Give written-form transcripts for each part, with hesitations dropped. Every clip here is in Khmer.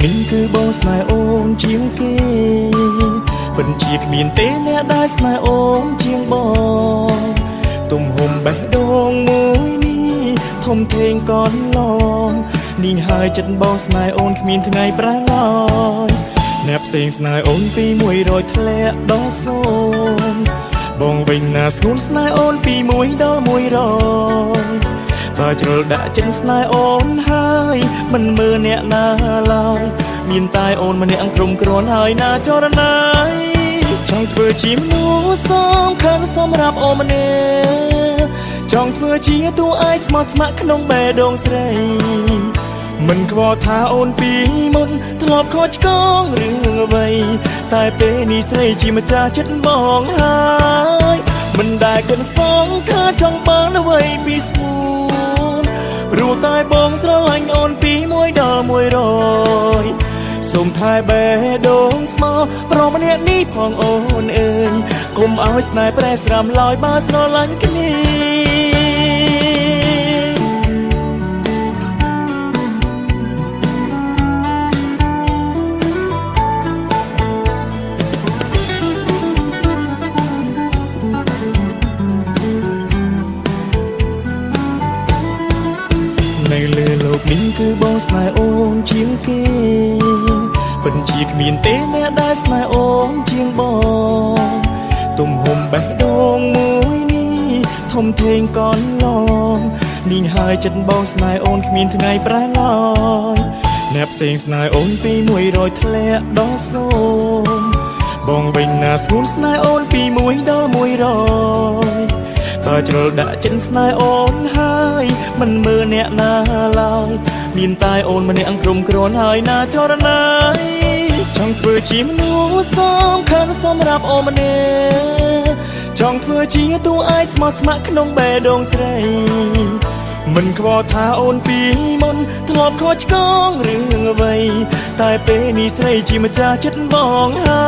នេះគឺបងស្នេហ៍អូនជាងគេពិតជាគ្មានទេអ្នកដែលស្នេហ៍អូនជាងបងទំហំបេះដូងមួយនេះធំធេងកនឡងនេះហើយចិត្តបងស្នេហ៍អូនគ្មានថ្ងៃប្រែឡើយអ្នកផ្សេងស្នេហ៍អូនពី100ធ្លាក់ដល់0បងវិញណាស្ងួនស្នេហ៍អូនពី1ដល់100បើជ្រុលដាក់ចិត្តស្នេហ៍អូនហើយមិនមើលអ្នកណាឡើយមានតែអូនម្នាក់ក្រុមគ្រាន់ហើយណាចរណៃចង់ធ្វើជាមនុស្សសំខាន់សម្រាប់អូនម្នាក់ចង់ធ្វើជាតួឯកស្មោះស្ម័គ្រក្នុងបេះដូងស្រីមិនខ្វល់ថាអូនពីមុនធ្លាប់ខកឆ្គងរឿងអ្វីតែពេលនេះស្រីជាម្ចាស់ចិត្តបងហើយមិនដែលគិតសងថាចង់បានអ្វីពីស្មូនព្រោះតែបងស្រឡាញ់អូនពី1ដល់100សូមថែបេះដូងស្មោះប្រម្នាក់នេះផងអូនអើយកុំឲ្យស្នេហ៍ប្រែស្រាំឡើយបើស្រឡាញ់គ្នានៅលើលោកនេះគឺបងស្នេហ៍អូនជាងគេពិតជាគ្មានទេអ្នកដែលស្នេហ៍អូនជាងបងទំហំបេះដូងមួយនេះធំធេងកនឡងនេះហើយចិត្តបងស្នេហ៍អូនគ្មានថ្ងៃប្រែឡើយអ្នកផ្សេងស្នេហ៍អូនពី100ធ្លាក់ដល់0បងវិញណាស្ងួនស្នេហ៍អូនពី1ដល់100បើជ្រុលដាក់ចិត្តស្នេហ៍អូនហើយមិនមើលអ្នកណាឡើយមានតែអូនម្នាក់ក្រុមគ្រាន់ហើយណាចរណៃចង់ធ្វើជាមនុស្សសំខាន់សម្រាប់អូនម្នាក់ចង់ធ្វើជាតួឯកស្មោះស្ម័គ្រក្នុងបេះដូងស្រីមិនខ្វល់ថាអូនពីមុនធ្លាប់ខកឆ្គងរឿងអ្វីតែពេលនេះស្រីជាម្ចាស់ចិត្តបងហើ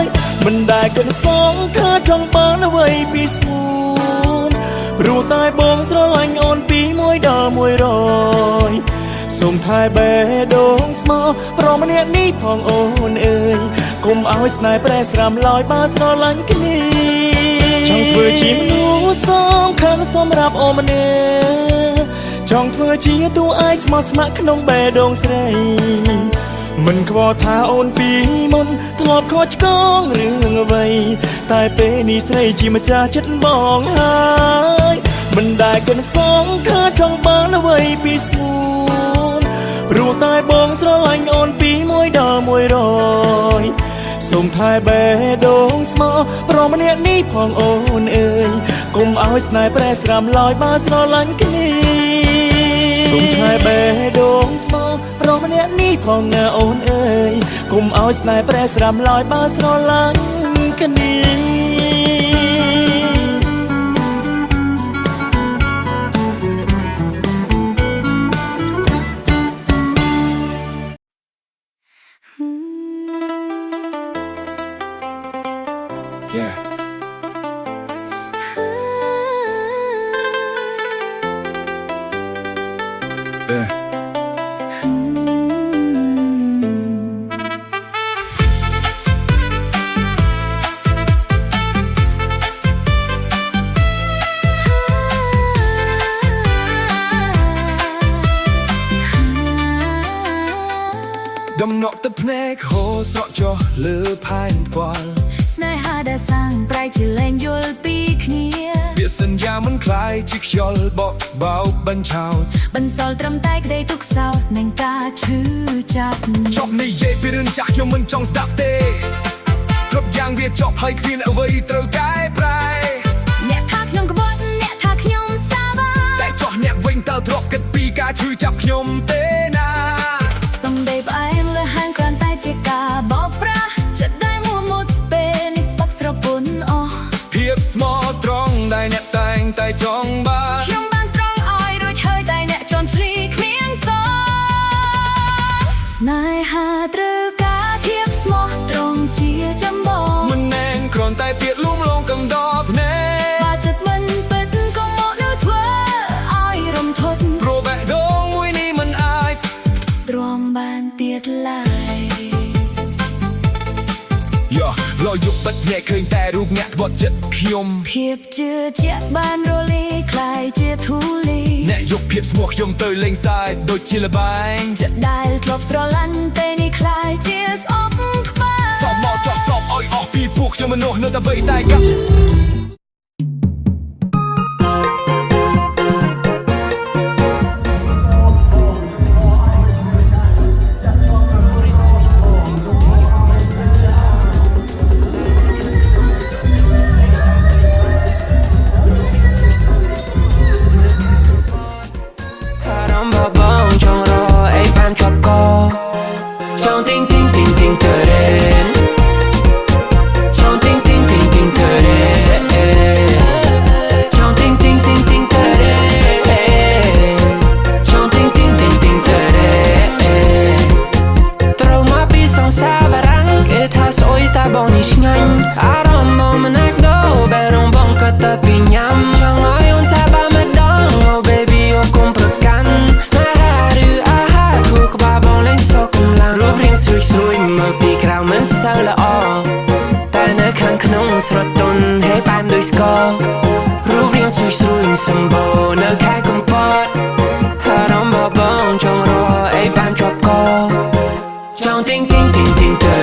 យមិនដែលគិតសងថាចង់បានអ្វីពីស្មូនព្រោះតែបងស្រឡាញ់អូនពី1ដល់100សូមថែបេះដូងស្មោះប្រម្នាក់នេះផងអូនអើយកុំឲ្យស្នេហ៍ប្រែស្រាំឡើយបើស្រឡាញ់គ្នាចង់ធ្វើជាមនុស្សសំខាន់សម្រាប់អូនម្នាក់ចង់ធ្វើជាតួឯកស្មោះស្ម័គ្រក្នុងបេះដូងស្រីមិនខ្វល់ថាអូនពីមុនធ្លាប់ខកឆ្គងរឿងអ្វីតែពេលនេះស្រីជាម្ចាស់ចិត្តបងហើយមិនដែលគិតសងថាចង់បានអ្វីពីស្មូនព្រោះតែបងស្រឡាញ់អូនពី1ដល់100សូមថែបេះដូងស្មោះប្រម្នាក់នេះផងអូនអើយកុំឲ្យស្នេហ៍ប្រែស្រាំឡើយបើស្រឡាញ់គ្នាសូមថែបេះដូងស្មោះប្រម្នាក់នេះផងណាអូនអើយកុំឲ្យស្នេហ៍ប្រែស្រាំឡើយបើស្រឡាញ់គ្នា Yeah. Yeah. ដំណក់ទឹកភ្នែកហូរស្រក់ចុះលើផែនថ្ពាល់ស្នេហាដែលសាំងប្រៃជាលែងយល់ពីគ្នាពាក្យសន្យាមិនคล้ายជាខ្យល់បក់បោកបញ្ឆោតបន្សល់ត្រឹមតែក្តីទុក្ខសោកនិងការឈឺចាប់ចប់និយាយពីរឿងចាស់ខ្ញុំមិនចង់ស្ដាប់ទេគ្រប់យ៉ាងវាចប់ហើយគ្មានអ្វីត្រូវកែប្រែអ្នកថាខ្ញុំក្បត់អ្នកថាខ្ញុំសាវាតែចោះអ្នកវិញតើទ្រពគិតពីការឈឺចាប់ខ្ញុំទេណាសំដីផ្អែមលើហាងគ្រាន់តែជាការបោកប្រាស់ចិត្តដែលមួមុតពេលនេះស្បកស្រពន់អស់ភាពស្មោះត្រង់ដែលអ្នកតែងតែចង់បានខ្ញុំបានត្រង់ឲ្យរួចហើយតែអ្នកជន់ឈ្លីគ្មានសងស្នេហាត្រូវការភាពស្មោះត្រង់ជាចម្បងមិនណែនគ្រាន់តែពាក្យលួងលោមកំដរភ្នែកបើចិត្តមិនពិតក៏មកនៅធ្វើឲ្យរំធត់ព្រោះបេះដូងមួយនេះមិនអាច បិទភ្នែកឃើញតែរូបអ្នកវត្តចិត្តខ្ញុំ ភាពជឿជាក់បានរលាយคล้ายជាធូលី អ្នកយកភាពស្មោះខ្ញុំទៅលេងសើចដូចជាល្បែង จะได้ធ្លាប់ស្រឡាញ់ពេលនេះคล้ายជាស្អប់ក្បាល សពមកចោះសពឲ្យអស់ពីពួកខ្ញុំមនុស្សនៅតែបីតែកាប់ បងនេះឆ្ងាញ់អារម្មណ៍មកមិនអាចដូរបែររងបងក៏ទៅពីញ៉ាំចង់ឲ្យអូនសាបាម្ដង Oh baby អូនកុំប្រកាន់ស្នេហាឬអាហារគូក្បាលបងលេងសោកកម្លាំងរូបរាងស្រួយស្រួយមើលពីក្រៅមិនសូវល្អតែនៅខាងក្នុងស្រទន់ហេបានដូចស្កររូបរាងស្រួយស្រួយសម្បូរនៅខែកំពតអារម្មណ៍របស់បងចង់រកអីបានជាប់កចង់ទិញទិញទិញទិញទៅ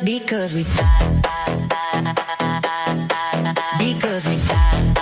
Because we jive, because we jive,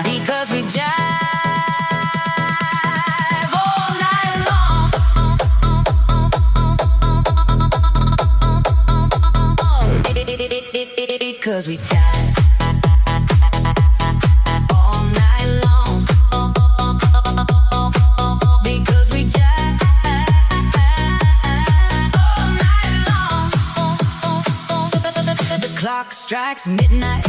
because we jive all night long. Because we jive all night long. Because we jive. Clock strikes midnight